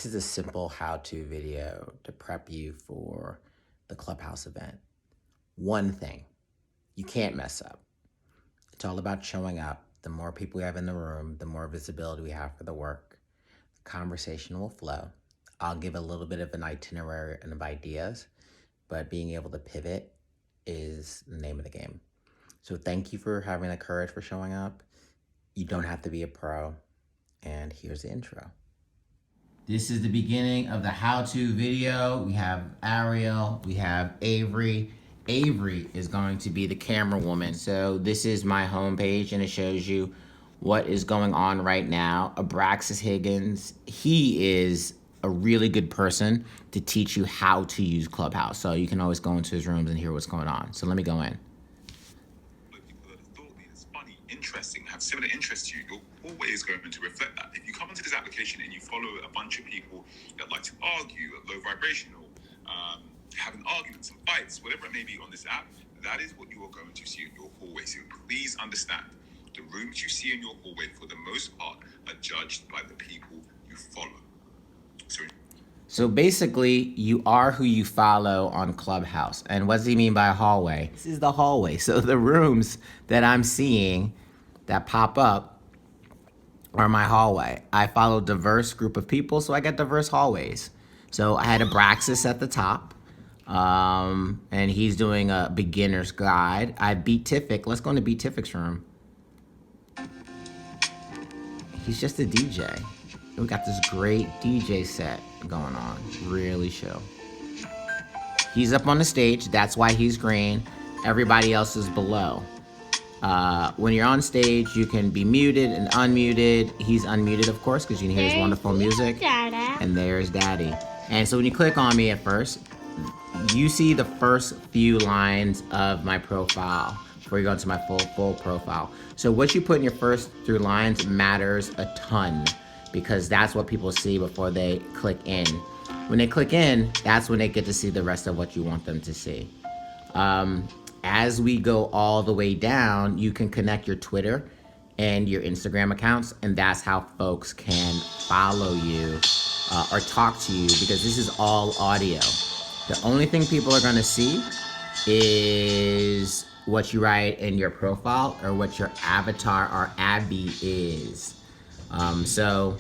This is a simple how-to video to prep you for the Clubhouse event. One thing, you can't mess up. It's all about showing up. The more people we have in the room, the more visibility we have for the work. The conversation will flow. I'll give a little bit of an itinerary and of ideas, but being able to pivot is the name of the game. So thank you for having the courage for showing up. You don't have to be a pro. And here's the intro. This is the beginning of the how-to video. We have Ariel, we have Avery. Avery is going to be the camera woman. So this is my homepage and it shows you what is going on right now. Abraxas Higgins, he is a really good person to teach you how to use Clubhouse. So you can always go into his rooms and hear what's going on. So let me go in. People that have thought it's funny, interesting, have similar interests to you, you're always going to reflect that. If you come into this application and you follow a bunch of people that like to argue, low vibrational, having arguments and fights, whatever it may be on this app, that is what you are going to see in your hallway. So please understand, the rooms you see in your hallway, for the most part, are judged by the people you follow. So basically, you are who you follow on Clubhouse. And what does he mean by hallway? This is the hallway. So the rooms that I'm seeing that pop up are my hallway. I follow a diverse group of people, so I get diverse hallways. So I had Abraxas at the top, and he's doing a beginner's guide. I beat Tiffic. Let's go into Beat Tiffic's room. He's just a DJ. We got this great DJ set going on. Really chill. He's up on the stage. That's why he's green. Everybody else is below. When you're on stage, you can be muted and unmuted. He's unmuted, of course, because you can hear his wonderful music. And there's Daddy. And so when you click on me at first, you see the first few lines of my profile before you go into my full profile. So what you put in your first few lines matters a ton, because that's what people see before they click in. When they click in, that's when they get to see the rest of what you want them to see. As we go all the way down, you can connect your Twitter and your Instagram accounts, and that's how folks can follow you or talk to you, because this is all audio. The only thing people are gonna see is what you write in your profile or what your avatar or Abby is. So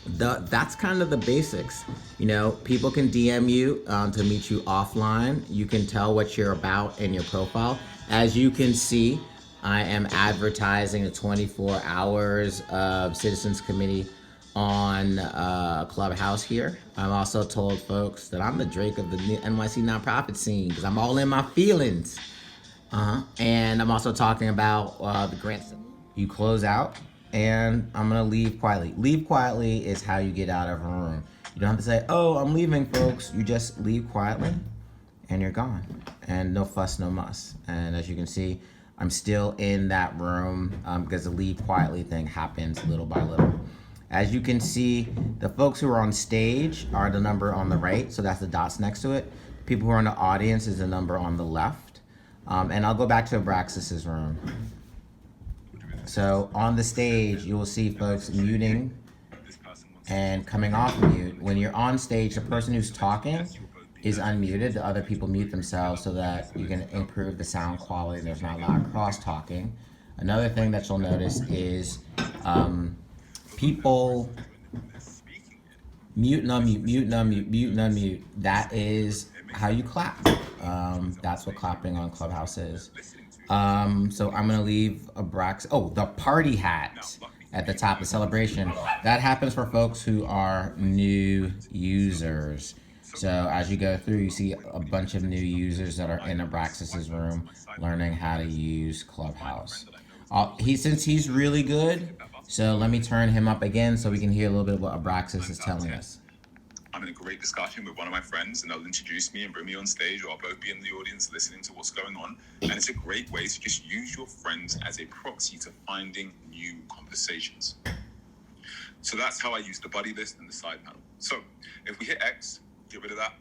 that's kind of the basics. You know, people can DM you to meet you offline. You can tell what you're about in your profile. As you can see, I am advertising the 24 hours of Citizens Committee on Clubhouse here. I'm also told folks that I'm the Drake of the NYC nonprofit scene, because I'm all in my feelings. And I'm also talking about the grants. You close out, and I'm gonna leave quietly. Leave quietly is how you get out of a room. You don't have to say, oh, I'm leaving, folks. You just leave quietly, and you're gone. And no fuss, no muss. And as you can see, I'm still in that room because the leave quietly thing happens little by little. As you can see, the folks who are on stage are the number on the right, so that's the dots next to it. People who are in the audience is the number on the left. And I'll go back to Abraxas's room. So on the stage, you will see folks muting and coming off mute. When you're on stage, the person who's talking is unmuted. The other people mute themselves so that you can improve the sound quality. There's not a lot of cross-talking. Another thing that you'll notice is people mute and unmute, mute and unmute, mute and unmute. That is how you clap. That's what clapping on Clubhouse is. So I'm gonna leave the party hat at the top of celebration. That happens for folks who are new users. So as you go through, you see a bunch of new users that are in Abraxas's room learning how to use Clubhouse. Since he's really good, so let me turn him up again so we can hear a little bit of what Abraxas is telling us. I'm in a great discussion with one of my friends, and they'll introduce me and bring me on stage, or I'll both be in the audience listening to what's going on. And it's a great way to just use your friends as a proxy to finding new conversations. So that's how I use the buddy list and the side panel. So if we hit X, get rid of that.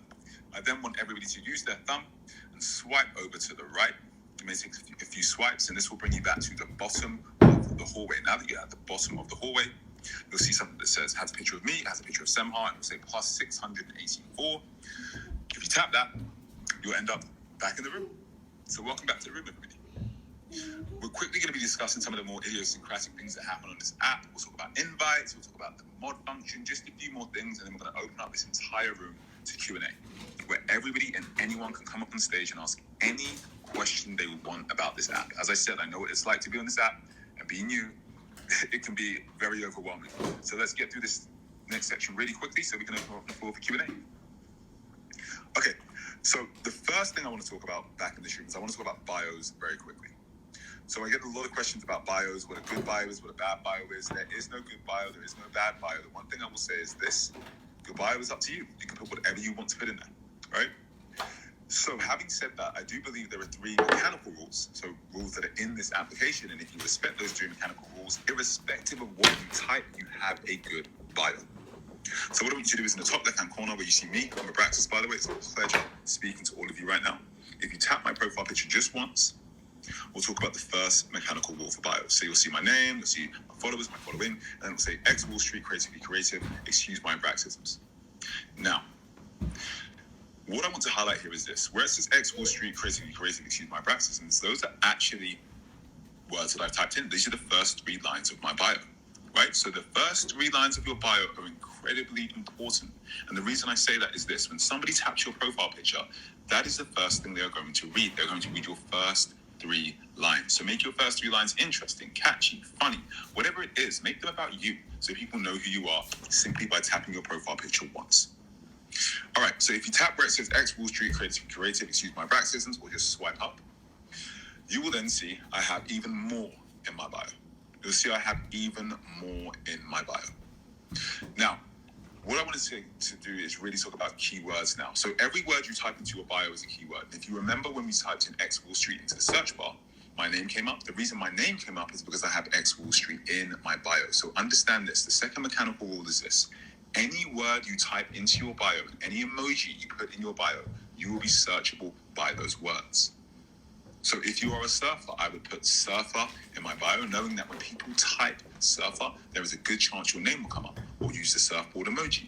I then want everybody to use their thumb and swipe over to the right. It may take a few swipes, and this will bring you back to the bottom of the hallway. Now that you're at the bottom of the hallway, you'll see something that says, has a picture of me, has a picture of Semha, and it'll say plus 684. If you tap that, you'll end up back in the room. So welcome back to the room, everybody. We're quickly going to be discussing some of the more idiosyncratic things that happen on this app. We'll talk about invites, we'll talk about the mod function, just a few more things, and then we're going to open up this entire room to Q&A, where everybody and anyone can come up on stage and ask any question they would want about this app. As I said, I know what it's like to be on this app, and being new, it can be very overwhelming. So let's get through this next section really quickly so we can open up the floor for Q&A. Okay, so the first thing I want to talk about back in this room is I want to talk about bios very quickly. So I get a lot of questions about bios, what a good bio is, what a bad bio is. There is no good bio, there is no bad bio. The one thing I will say is this: your bio is up to you. You can put whatever you want to put in there, right? So having said that, I do believe there are 3 mechanical rules, so rules that are in this application, and if you respect those 3 mechanical rules, irrespective of what you type, you have a good bio. So what I want you to do is in the top left-hand corner where you see me, I'm Abraxas, by the way, it's a pleasure speaking to all of you right now. If you tap my profile picture just once, we'll talk about the first mechanical rule for bios. So you'll see my name, you'll see my followers, my following, and then it'll say X Wall Street, creatively creative, excuse my Abraxisms. Now, what I want to highlight here is this. Where it says X Wall Street, creatively creative, excuse my Abraxisms, those are actually words that I've typed in. These are the first 3 lines of my bio, right? So the first 3 lines of your bio are incredibly important. And the reason I say that is this: when somebody taps your profile picture, that is the first thing they are going to read. They're going to read your first 3 lines. So make your first 3 lines interesting, catchy, funny, whatever it is. Make them about you so people know who you are simply by tapping your profile picture once. All right, so if you tap where it says X Wall Street, creative, excuse my Braxisms, or just swipe up, you will then see I have even more in my bio. You'll see I have even more in my bio. Now, what I wanted to do is really talk about keywords now. So every word you type into your bio is a keyword. If you remember when we typed in X Wall Street into the search bar, my name came up. The reason my name came up is because I have X Wall Street in my bio. So understand this. The second mechanical rule is this: any word you type into your bio, any emoji you put in your bio, you will be searchable by those words. So if you are a surfer, I would put surfer in my bio, knowing that when people type surfer, there is a good chance your name will come up, or use the surfboard emoji.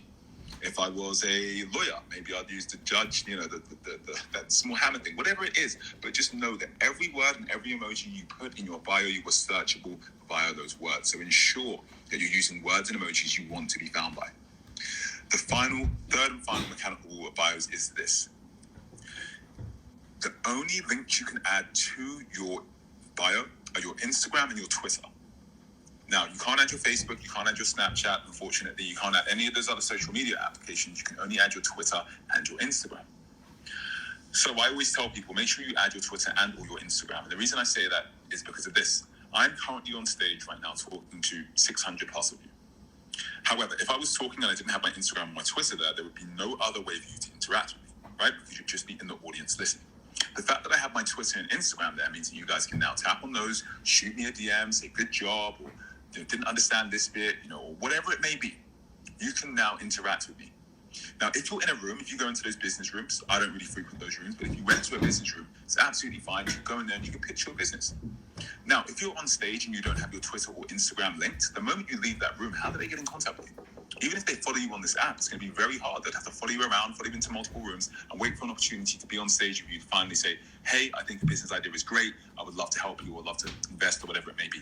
If I was a lawyer, maybe I'd use the judge, that small hammer thing, whatever it is. But just know that every word and every emoji you put in your bio, you were searchable via those words. So ensure that you're using words and emojis you want to be found by. The third and final mechanical rule of bios is this: the only links you can add to your bio are your Instagram and your Twitter. Now, you can't add your Facebook, you can't add your Snapchat, unfortunately. You can't add any of those other social media applications. You can only add your Twitter and your Instagram. So I always tell people, make sure you add your Twitter and or your Instagram. And the reason I say that is because of this. I'm currently on stage right now talking to 600 plus of you. However, if I was talking and I didn't have my Instagram or my Twitter there would be no other way for you to interact with me, right? Because you'd just be in the audience listening. The fact that I have my Twitter and Instagram there means that you guys can now tap on those, shoot me a DM, say good job, or didn't understand this bit, or whatever it may be. You can now interact with me. Now, if you're in a room, if you go into those business rooms, I don't really frequent those rooms, but if you went to a business room, it's absolutely fine. You can go in there and you can pitch your business. Now, if you're on stage and you don't have your Twitter or Instagram linked, the moment you leave that room, how do they get in contact with you? Even if they follow you on this app, it's going to be very hard. They'd have to follow you around, follow you into multiple rooms, and wait for an opportunity to be on stage with you to finally say, hey, I think the business idea is great. I would love to help you or love to invest or whatever it may be.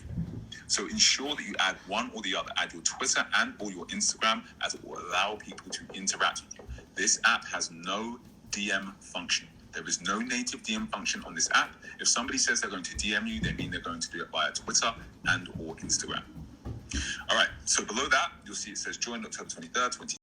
So ensure that you add one or the other. Add your Twitter and or your Instagram, as it will allow people to interact with you. This app has no DM function. There is no native DM function on this app. If somebody says they're going to DM you, they mean they're going to do it via Twitter and or Instagram. All right, so below that, you'll see it says join October 23rd,